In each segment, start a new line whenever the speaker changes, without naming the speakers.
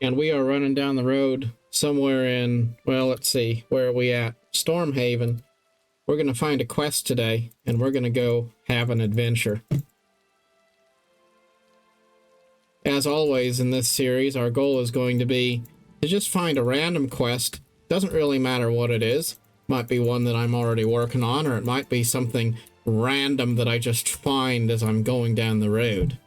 And we are running down the road somewhere in, well, let's see, where are we at? Stormhaven. We're going to find a quest today, and we're going to go have an adventure. As always in this series, our goal is going to be to just find a random quest. Doesn't really matter what it is. Might be one that I'm already working on, or it might be something random that I just find as I'm going down the road.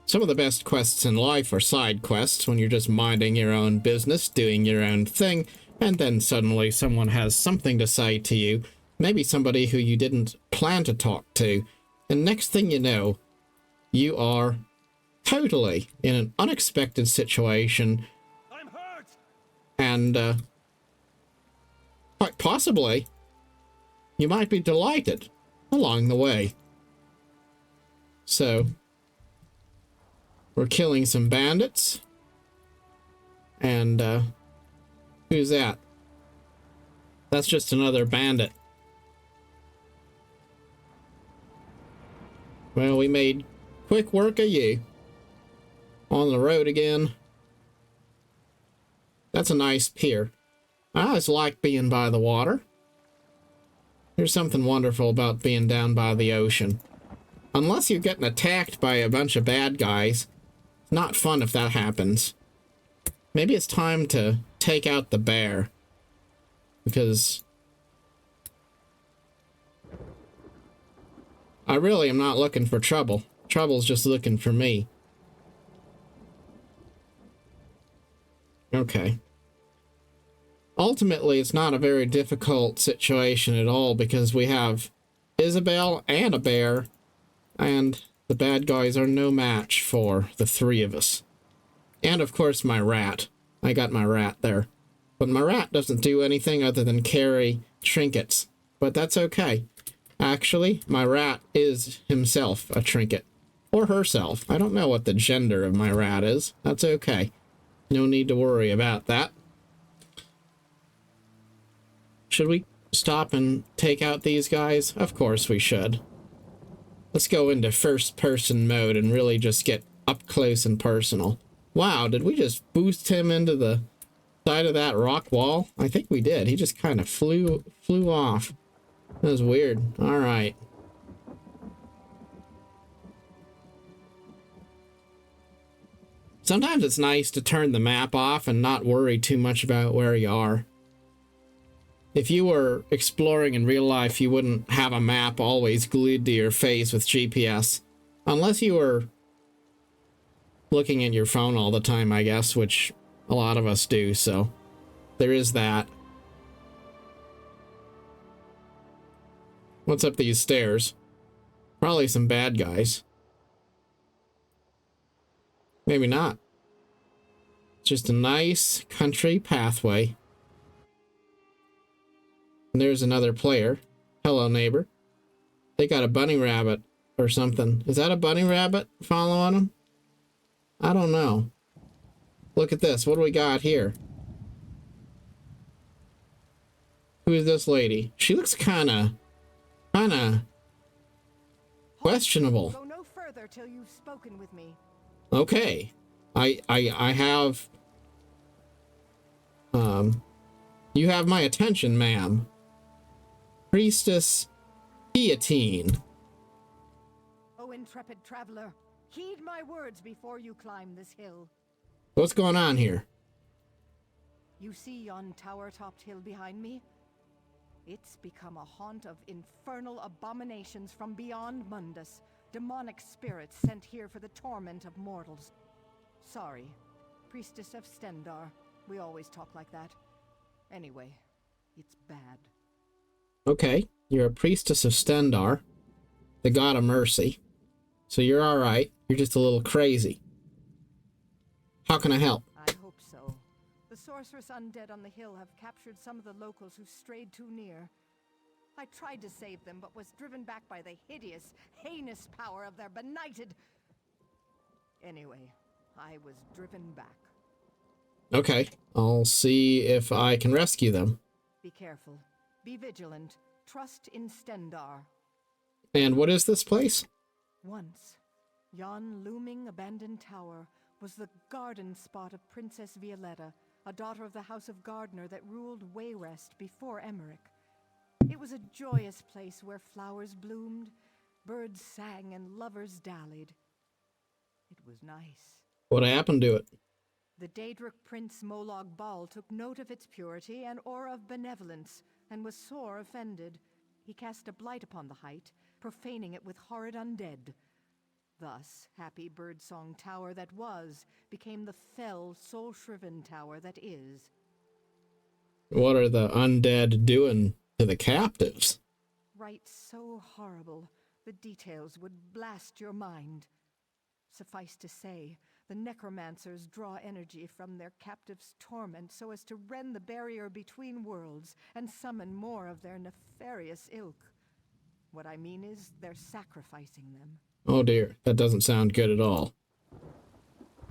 Some of the best quests in life are side quests, when you're just minding your own business, doing your own thing, and then suddenly someone has something to say to you, maybe somebody who you didn't plan to talk to, and next thing you know, you are totally in an unexpected situation. I'm hurt! And, quite possibly, you might be delighted along the way. So, we're killing some bandits. And, who's that? That's just another bandit. Well, we made quick work of you. On the road again. That's a nice pier. I always like being by the water. There's something wonderful about being down by the ocean. Unless you're getting attacked by a bunch of bad guys. It's not fun if that happens. Maybe it's time to take out the bear. Because I really am not looking for trouble. Trouble's just looking for me. Okay. Ultimately, it's not a very difficult situation at all because we have Isabel and a bear, and the bad guys are no match for the three of us. And of course my rat. I got my rat there. But my rat doesn't do anything other than carry trinkets. But that's okay. Actually, my rat is himself a trinket. Or herself. I don't know what the gender of my rat is. That's okay. No need to worry about that. Should we stop and take out these guys? Of course we should. Let's go into first-person mode and really just get up close and personal. Wow, did we just boost him into the side of that rock wall? I think we did. He just kind of flew off. That was weird. All right. Sometimes it's nice to turn the map off and not worry too much about where you are. If you were exploring in real life, you wouldn't have a map always glued to your face with GPS. Unless you were looking at your phone all the time, I guess, which a lot of us do, so there is that. What's up these stairs? Probably some bad guys. Maybe not. Just a nice country pathway. And there's another player. Hello, neighbor. They got a bunny rabbit or something. Is that a bunny rabbit following them? I don't know. Look at this. What do we got here? Who is this lady? She looks kind of questionable.
Go no further till you've spoken with me.
Okay. I have you have my attention, ma'am. Priestess Guillotine.
Oh, intrepid traveler, heed my words before you climb this hill.
What's going on here?
You see yon tower-topped hill behind me? It's become a haunt of infernal abominations from beyond Mundus, demonic spirits sent here for the torment of mortals. Sorry, Priestess of Stendarr. We always talk like that. Anyway, it's bad.
Okay, you're a Priestess of Stendarr, the god of mercy. So you're alright. You're just a little crazy. How can I help?
I hope so. The sorceress undead on the hill have captured some of the locals who strayed too near. I tried to save them, but was driven back by the hideous, heinous power of their benighted... Anyway, I was driven back.
Okay, I'll see if I can rescue them.
Be careful. Be vigilant. Trust in Stendarr.
And what is this place?
Once, yon looming abandoned tower was the garden spot of Princess Violetta, a daughter of the House of Gardner that ruled Wayrest before Emmerich. It was a joyous place where flowers bloomed, birds sang, and lovers dallied. It was nice.
What happened to it?
The Daedric Prince Molag Bal took note of its purity and aura of benevolence, and was sore offended. He cast a blight upon the height, profaning it with horrid undead. Thus, happy birdsong tower that was, became the fell, soul-shriven tower that is.
What are the undead doing to the captives?
Rites so horrible, the details would blast your mind. Suffice to say, the necromancers draw energy from their captives' torment so as to rend the barrier between worlds and summon more of their nefarious ilk. What I mean is, they're sacrificing them.
Oh dear, that doesn't sound good at all.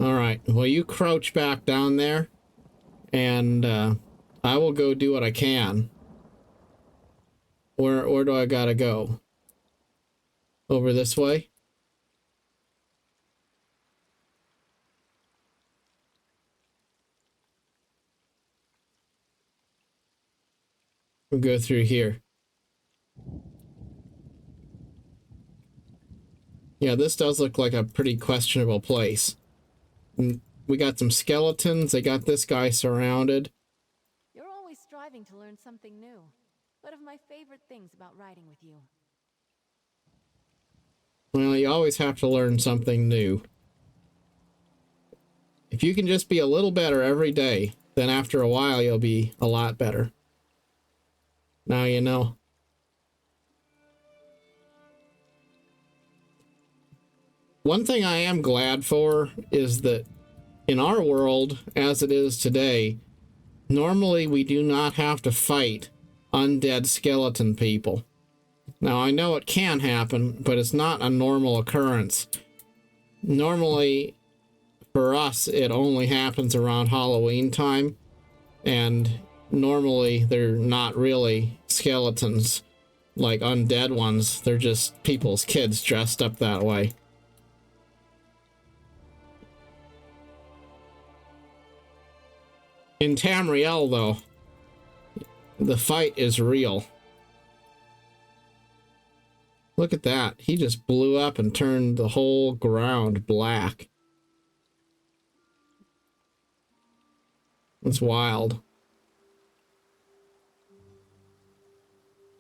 Alright, well you crouch back down there, and I will go do what I can. Where do I gotta go? Over this way? We'll go through here. Yeah, this does look like a pretty questionable place. We got some skeletons. They got this guy surrounded.
You're always striving to learn something new. One of my favorite things about riding with you.
Well, you always have to learn something new. If you can just be a little better every day, then after a while you'll be a lot better. Now you know. One thing I am glad for is that in our world, as it is today, normally we do not have to fight undead skeleton people. Now, I know it can happen, but it's not a normal occurrence. Normally, for us, it only happens around Halloween time, and normally they're not really skeletons like undead ones. They're just people's kids dressed up that way. In Tamriel, though, the fight is real. Look at that. He just blew up and turned the whole ground black. It's wild.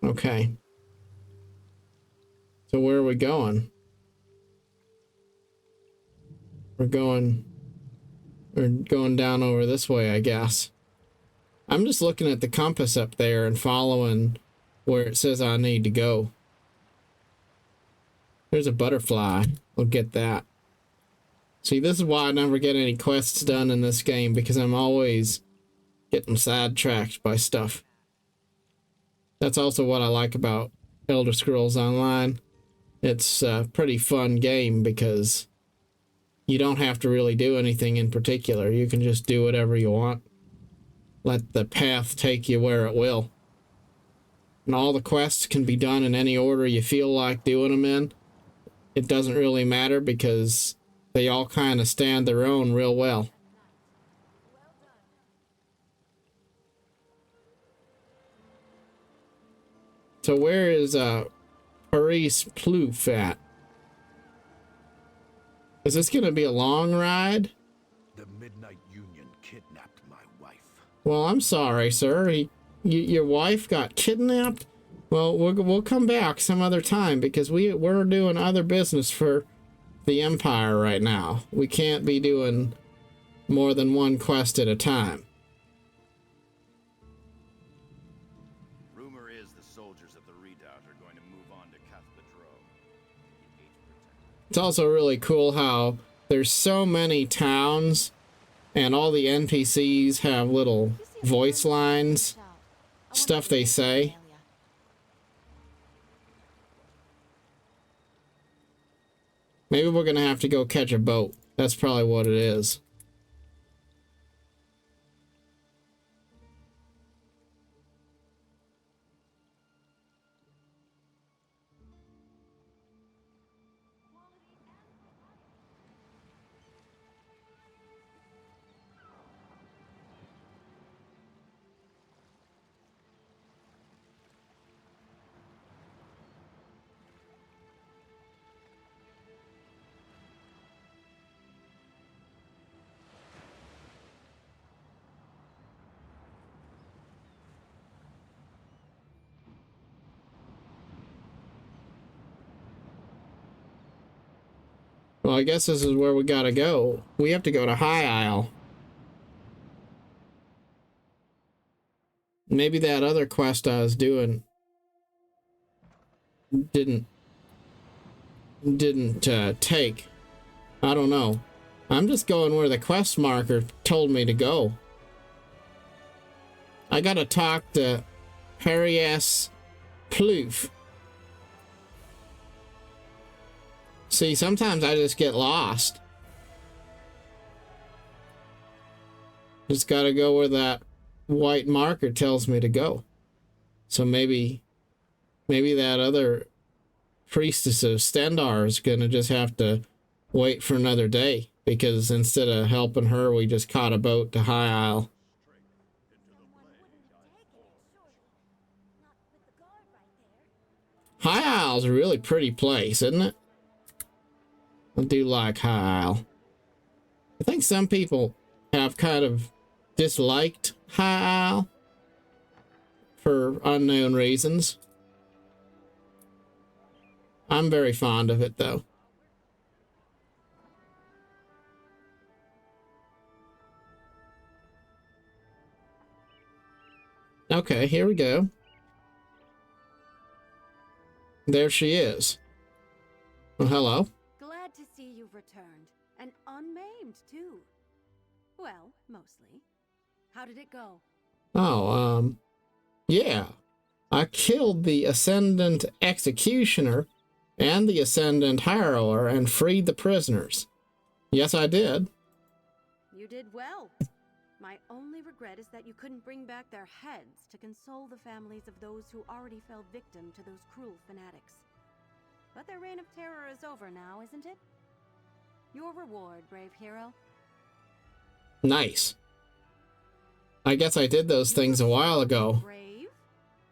Okay. So where are we going? We're going down over this way, I guess. I'm just looking at the compass up there and following where it says I need to go. There's a butterfly. We'll get that. See, this is why I never get any quests done in this game, because I'm always getting sidetracked by stuff. That's also what I like about Elder Scrolls Online. It's a pretty fun game because you don't have to really do anything in particular. You can just do whatever you want. Let the path take you where it will. And all the quests can be done in any order you feel like doing them in. It doesn't really matter because they all kind of stand their own real well. So where is Paris Plouffe at? Is this going to be a long ride?
The Midnight Union kidnapped my wife.
Well, I'm sorry, sir. Your wife got kidnapped? Well, we'll come back some other time because we're doing other business for the Empire right now. We can't be doing more than one quest at a time.
Rumor is the soldiers of the Redoubt are going to move on to Cathedral.
It's also really cool how there's so many towns and all the NPCs have little voice lines, stuff they say. Maybe we're gonna have to go catch a boat. That's probably what it is. Well, I guess this is where we gotta go. We have to go to High Isle. Maybe that other quest I was doing didn't take. I don't know. I'm just going where the quest marker told me to go. I gotta talk to Priestess Ploof. See, sometimes I just get lost. Just gotta go where that white marker tells me to go. So maybe that other Priestess of Stendarr is gonna just have to wait for another day, because instead of helping her, we just caught a boat to High Isle. High Isle's a really pretty place, isn't it? I do like High Isle. I think some people have kind of disliked High Isle for unknown reasons. I'm very fond of it, though. Okay, here we go. There she is. Well, hello.
Glad to see you've returned, and unmaimed, too. Well, mostly. How did it go?
Oh, yeah. I killed the Ascendant Executioner and the Ascendant Harrower and freed the prisoners. Yes, I did.
You did well. My only regret is that you couldn't bring back their heads to console the families of those who already fell victim to those cruel fanatics. But their reign of terror is over now, isn't it? Your reward, brave hero.
Nice. I guess I did those things a while ago.
Brave,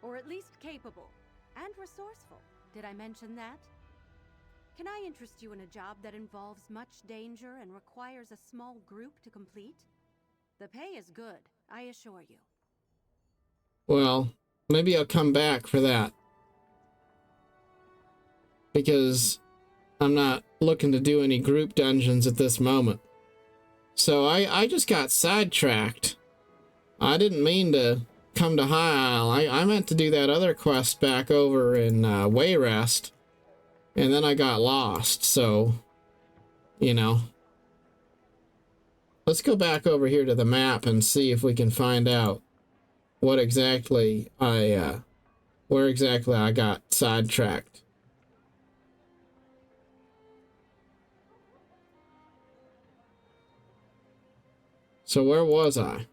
or at least capable, and resourceful. Did I mention that? Can I interest you in a job that involves much danger and requires a small group to complete? The pay is good, I assure you.
Well, maybe I'll come back for that. Because I'm not looking to do any group dungeons at this moment. So I just got sidetracked. I didn't mean to come to High Isle. I meant to do that other quest back over in Wayrest. And then I got lost, so, you know. Let's go back over here to the map and see if we can find out what exactly where exactly I got sidetracked. So where was I?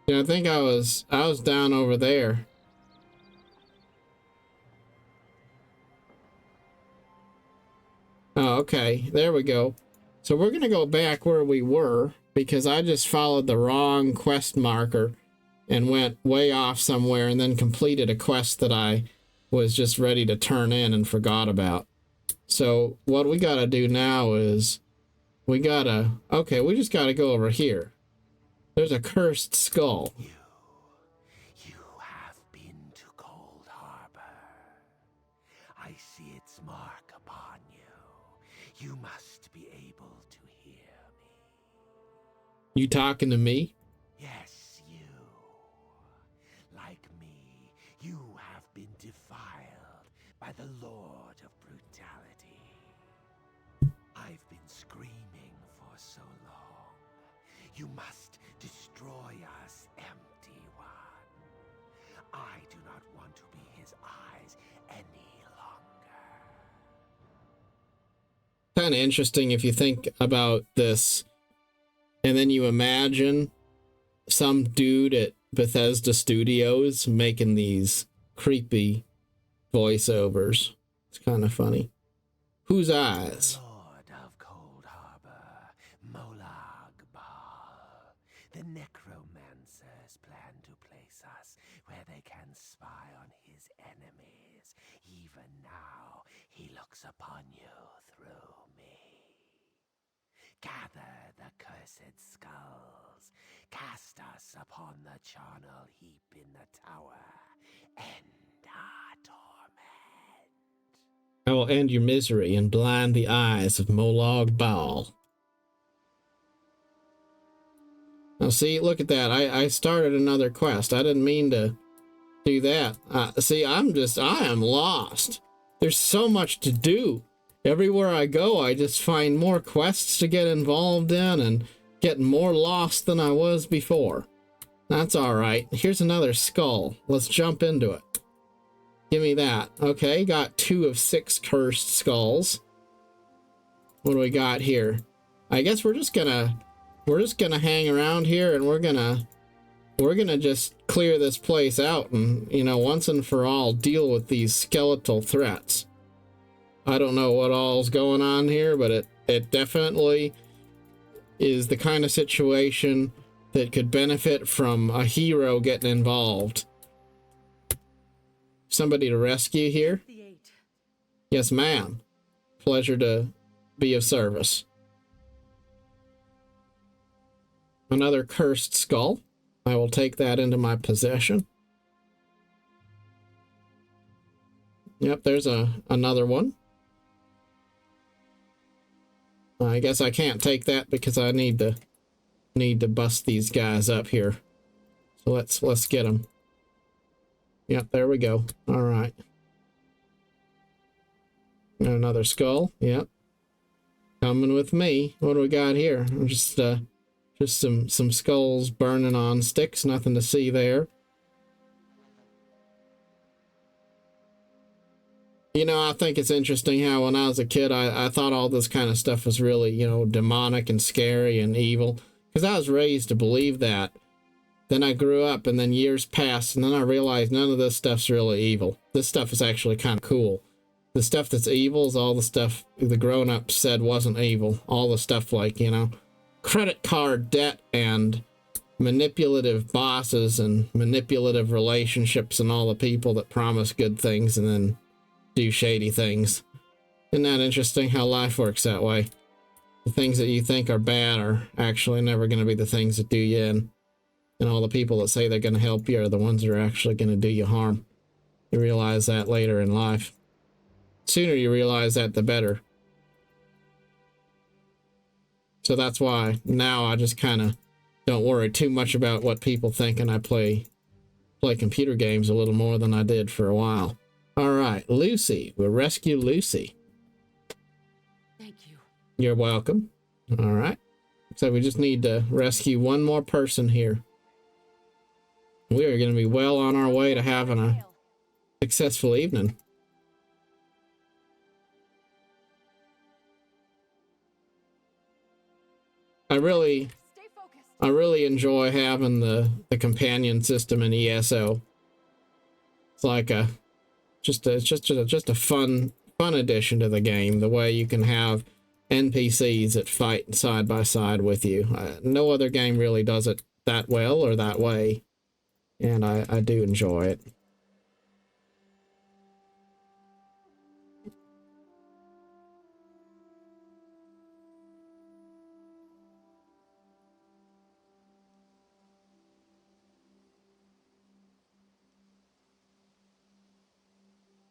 Yeah, I think I was down over there. Oh, okay. There we go. So we're going to go back where we were because I just followed the wrong quest marker and went way off somewhere and then completed a quest that I was just ready to turn in and forgot about. So what we got to do now is we just got to go over here. There's a cursed skull.
You have been to Cold Harbor. I see its mark upon you. You must be able to hear me.
You talking to me?
Yes, you. Like me, you have been defiled by the Lord of Brutality. I've been screaming for so long. You must destroy us, Empty One. I do not want to be his eyes any longer.
Kind of interesting if you think about this and then you imagine some dude at Bethesda Studios making these creepy voiceovers. It's kind of funny. Whose eyes?
Lord of Cold Harbor, Molag Bal. The necromancers plan to place us where they can spy on his enemies. Even now, He looks upon you through me. Gather the cursed skulls. Cast us upon the charnel heap in the tower. End our torment.
I will end your misery and blind the eyes of Molag Bal. Now see, look at that. I started another quest. I didn't mean to do that. See, I am lost. There's so much to do. Everywhere I go, I just find more quests to get involved in and get more lost than I was before. That's all right. Here's another skull. Let's jump into it. Give me that. Okay, got 2 of 6 cursed skulls. What do we got here? I guess we're just gonna hang around here, and we're gonna just clear this place out and, you know, once and for all deal with these skeletal threats. I don't know what all's going on here, but it definitely is the kind of situation that could benefit from a hero getting involved. Somebody to rescue here? Yes, ma'am. Pleasure to be of service. Another cursed skull. I will take that into my possession. Yep, there's another one. I guess I can't take that because I need to bust these guys up here. So let's get them. Yep, there we go. All right. Another skull. Yep. Coming with me. What do we got here? Just some skulls burning on sticks. Nothing to see there. You know, I think it's interesting how when I was a kid, I thought all this kind of stuff was really, you know, demonic and scary and evil. Because I was raised to believe that. Then I grew up, and then years passed, and then I realized none of this stuff's really evil. This stuff is actually kind of cool. The stuff that's evil is all the stuff the grown-ups said wasn't evil. All the stuff like, you know, credit card debt and manipulative bosses and manipulative relationships and all the people that promise good things and then do shady things. Isn't that interesting how life works that way? The things that you think are bad are actually never going to be the things that do you in. And all the people that say they're going to help you are the ones that are actually going to do you harm. You realize that later in life. Sooner you realize that, the better. So that's why now I just kind of don't worry too much about what people think, and I play computer games a little more than I did for a while. All right, Lucy. We'll rescue Lucy.
Thank you.
You're welcome. All right. So we just need to rescue one more person here. We are going to be well on our way to having a successful evening. I really enjoy having the companion system in ESO. It's like just a fun addition to the game. The way you can have NPCs that fight side by side with you. No other game really does it that well or that way, and I do enjoy it.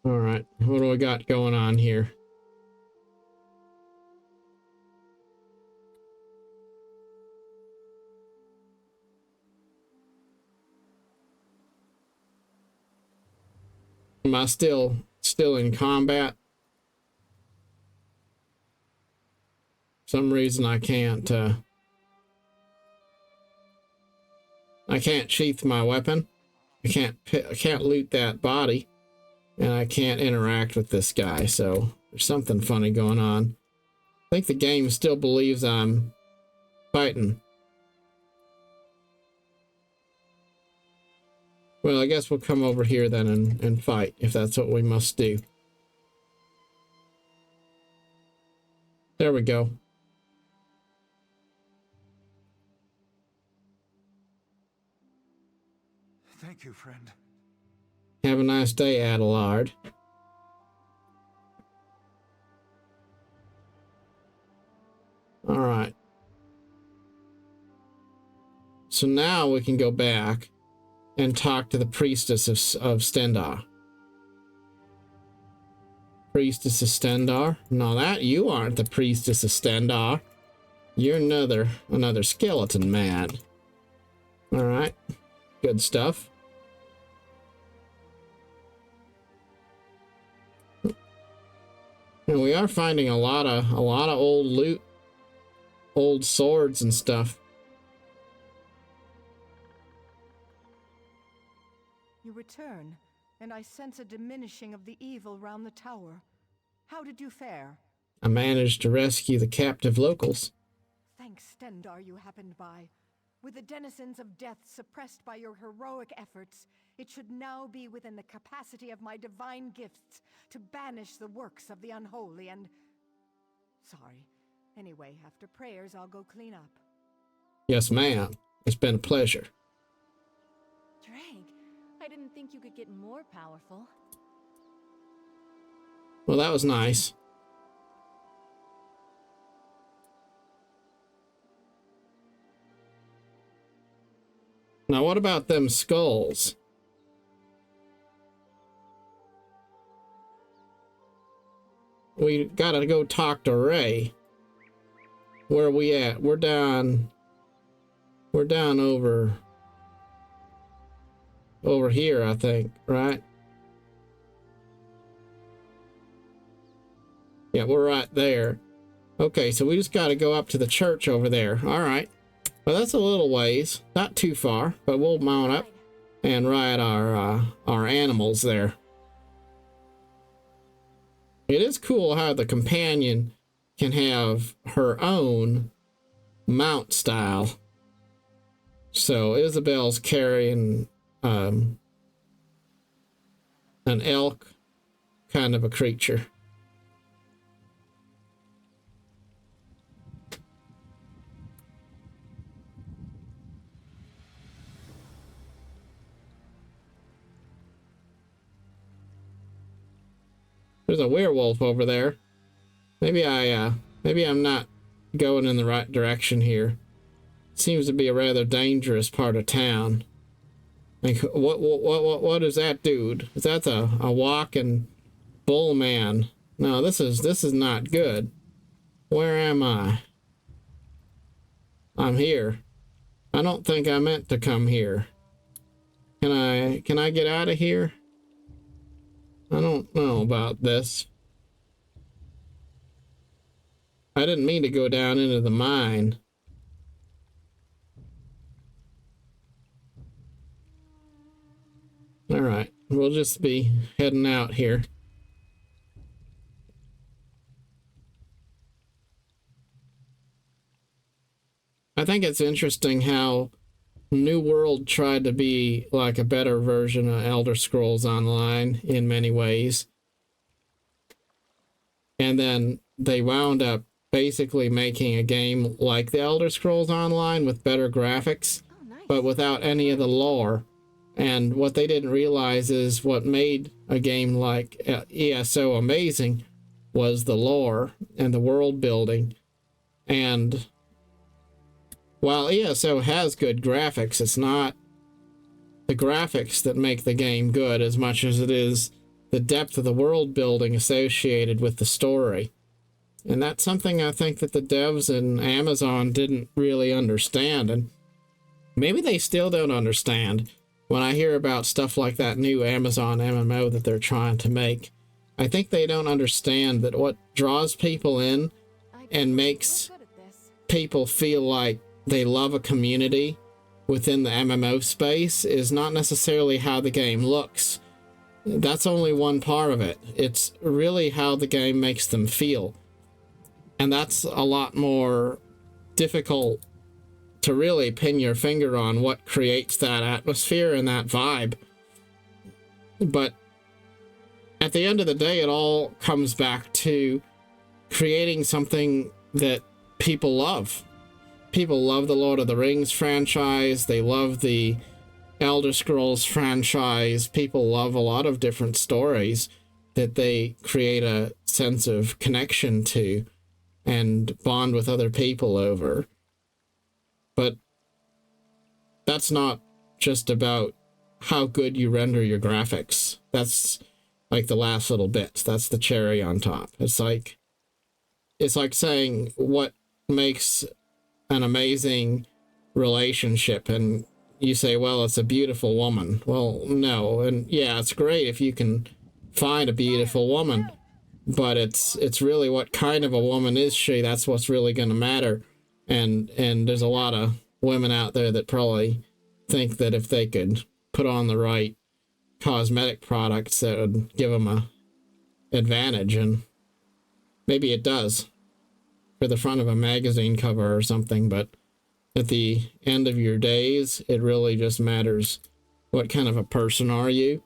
All right, what do we got going on here? Am I still in combat? For some reason I can't sheath my weapon. I can't loot that body. And I can't interact with this guy, so there's something funny going on. I think the game still believes I'm fighting. Well, I guess we'll come over here then and fight, if that's what we must do. There we go.
Thank you, friend.
Have a nice day, Adelard. So now we can go back and talk to the Priestess of Stendarr. Priestess of Stendarr? No, that you aren't the Priestess of Stendarr. You're another skeleton man. All right, good stuff. And we are finding a lot of old loot, old swords and stuff.
You return, and I sense a diminishing of the evil round the tower. How did you fare?
I managed to rescue the captive locals.
Thanks, Stendarr, you happened by. With the denizens of death suppressed by your heroic efforts, it should now be within the capacity of my divine gifts to banish the works of the unholy and... Sorry. Anyway, after prayers, I'll go clean up.
Yes, ma'am. It's been a pleasure.
Drake, I didn't think you could get more powerful.
Well, that was nice. Now, what about them skulls? We gotta go talk to Rhea. Where are we at? We're down over here, I think, right? Yeah, we're right there. Okay, so we just gotta go up to the church over there. All right. Well, that's a little ways, not too far, but we'll mount up and ride our animals there. It is cool how the companion can have her own mount style. So Isabel's carrying an elk kind of a creature. There's a werewolf over there. Maybe I'm not going in the right direction here. Seems to be a rather dangerous part of town. Like, what is that dude? Is that a walking bull man? No, this is not good. Where am I? I'm here. I don't think I meant to come here. Can I get out of here? I don't know about this. I didn't mean to go down into the mine. All right, we'll just be heading out here. I think it's interesting how New World tried to be like a better version of Elder Scrolls Online in many ways. And then they wound up basically making a game like the Elder Scrolls Online with better graphics, but without any of the lore. And what they didn't realize is what made a game like ESO amazing was the lore and the world building. And while ESO has good graphics, it's not the graphics that make the game good as much as it is the depth of the world building associated with the story. And that's something I think that the devs in Amazon didn't really understand. And maybe they still don't understand when I hear about stuff like that new Amazon MMO that they're trying to make. I think they don't understand that what draws people in and makes people feel like they love a community within the MMO space is not necessarily how the game looks. That's only one part of it. It's really how the game makes them feel. And that's a lot more difficult to really pin your finger on what creates that atmosphere and that vibe. But at the end of the day, it all comes back to creating something that people love. People love the Lord of the Rings franchise. They love the Elder Scrolls franchise. People love a lot of different stories that they create a sense of connection to and bond with other people over. But that's not just about how good you render your graphics. That's like the last little bit. That's the cherry on top. It's like saying what makes an amazing relationship, and you say, well, it's a beautiful woman. Well, no. And yeah, it's great if you can find a beautiful woman, but it's really what kind of a woman is she. That's what's really going to matter. And there's a lot of women out there that probably think that if they could put on the right cosmetic products, that would give them a advantage, and maybe it does for the front of a magazine cover or something, but at the end of your days, it really just matters what kind of a person are you,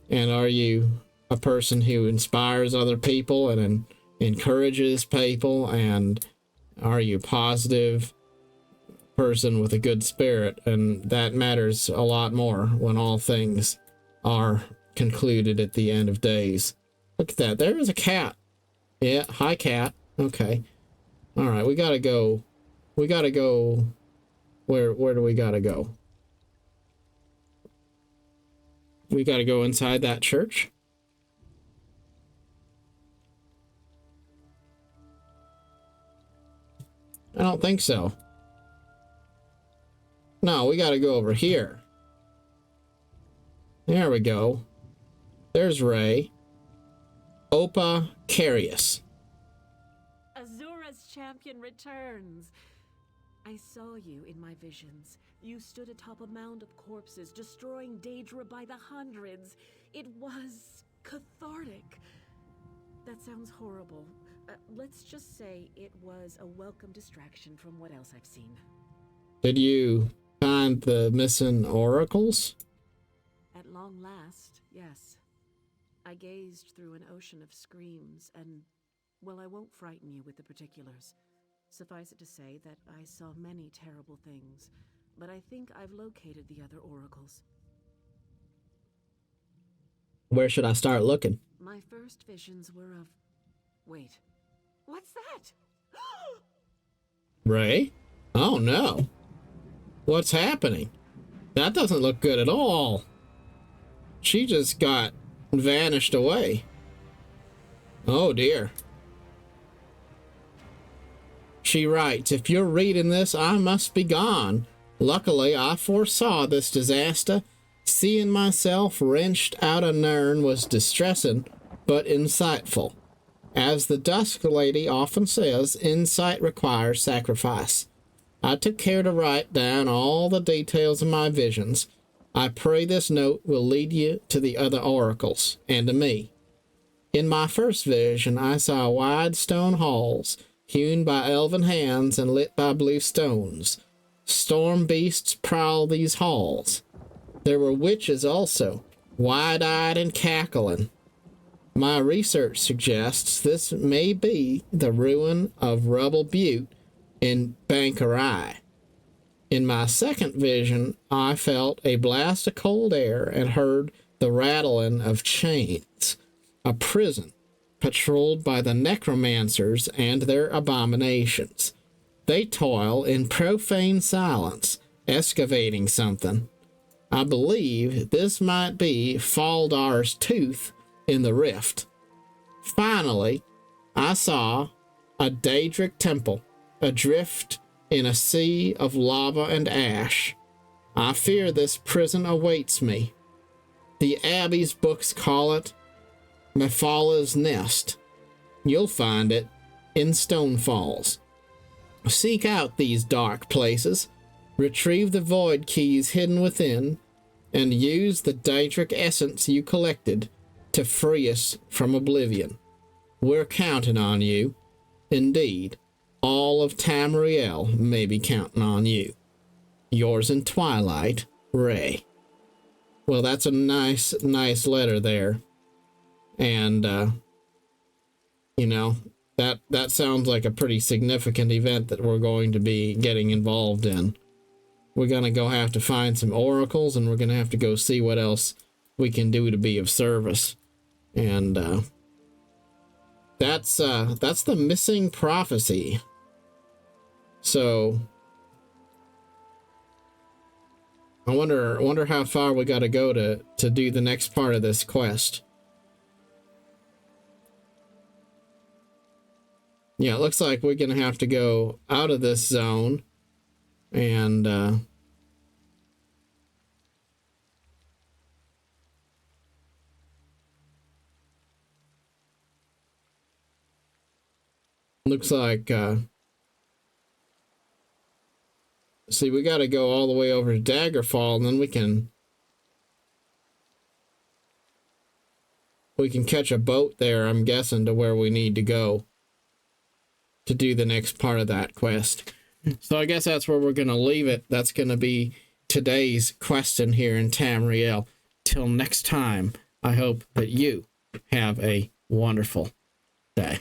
and are you a person who inspires other people and encourages people, and are you a positive person with a good spirit? And that matters a lot more when all things are concluded at the end of days. Look at that. There is a cat. Yeah. Hi, cat. Okay. All right. We gotta go. Where do we gotta go? We gotta go inside that church? I don't think so. No, we gotta go over here. There we go. There's Ray. Opa Carius.
Azura's champion returns. I saw you in my visions. You stood atop a mound of corpses, destroying Daedra by the hundreds. It was cathartic. That sounds horrible. Let's just say it was a welcome distraction from what else I've seen.
Did you find the missing oracles?
At long last, yes. I gazed through an ocean of screams, and, well, I won't frighten you with the particulars. Suffice it to say that I saw many terrible things, but I think I've located the other oracles.
Where should I start looking?
My first visions were of... Wait. What's that?
Ray? Oh no. What's happening? That doesn't look good at all. She just got vanished away. Oh dear. She writes, if you're reading this, I must be gone. Luckily, I foresaw this disaster. Seeing myself wrenched out of Nirn was distressing, but insightful. As the Dusk Lady often says, insight requires sacrifice. I took care to write down all the details of my visions. I pray this note will lead you to the other oracles, and to me. In my first vision, I saw wide stone halls, hewn by elven hands and lit by blue stones. Storm beasts prowl these halls. There were witches also, wide-eyed and cackling. My research suggests this may be the ruin of Rubble Butte in Bankarai. In my second vision, I felt a blast of cold air and heard the rattling of chains. A prison, patrolled by the necromancers and their abominations. They toil in profane silence, excavating something. I believe this might be Faldar's tooth in the rift. Finally, I saw a Daedric temple, adrift in a sea of lava and ash. I fear this prison awaits me. The Abbey's books call it Mephala's Nest. You'll find it in Stone Falls. Seek out these dark places, retrieve the void keys hidden within, and use the Daedric essence you collected to free us from oblivion. We're counting on you. Indeed, all of Tamriel may be counting on you. Yours in Twilight, Ray. Well, that's a nice letter there. And, you know, that sounds like a pretty significant event that we're going to be getting involved in. We're going to go have to find some oracles, and we're going to have to go see what else we can do to be of service. And that's the missing prophecy. So I wonder how far we got to go to do the next part of this quest. Yeah, it looks like we're going to have to go out of this zone and looks like see, we got to go all the way over to Daggerfall, and then we can catch a boat there, I'm guessing, to where we need to go to do the next part of that quest. So I guess that's where we're going to leave it. That's going to be today's question here in Tamriel. Till next time, I hope that you have a wonderful day.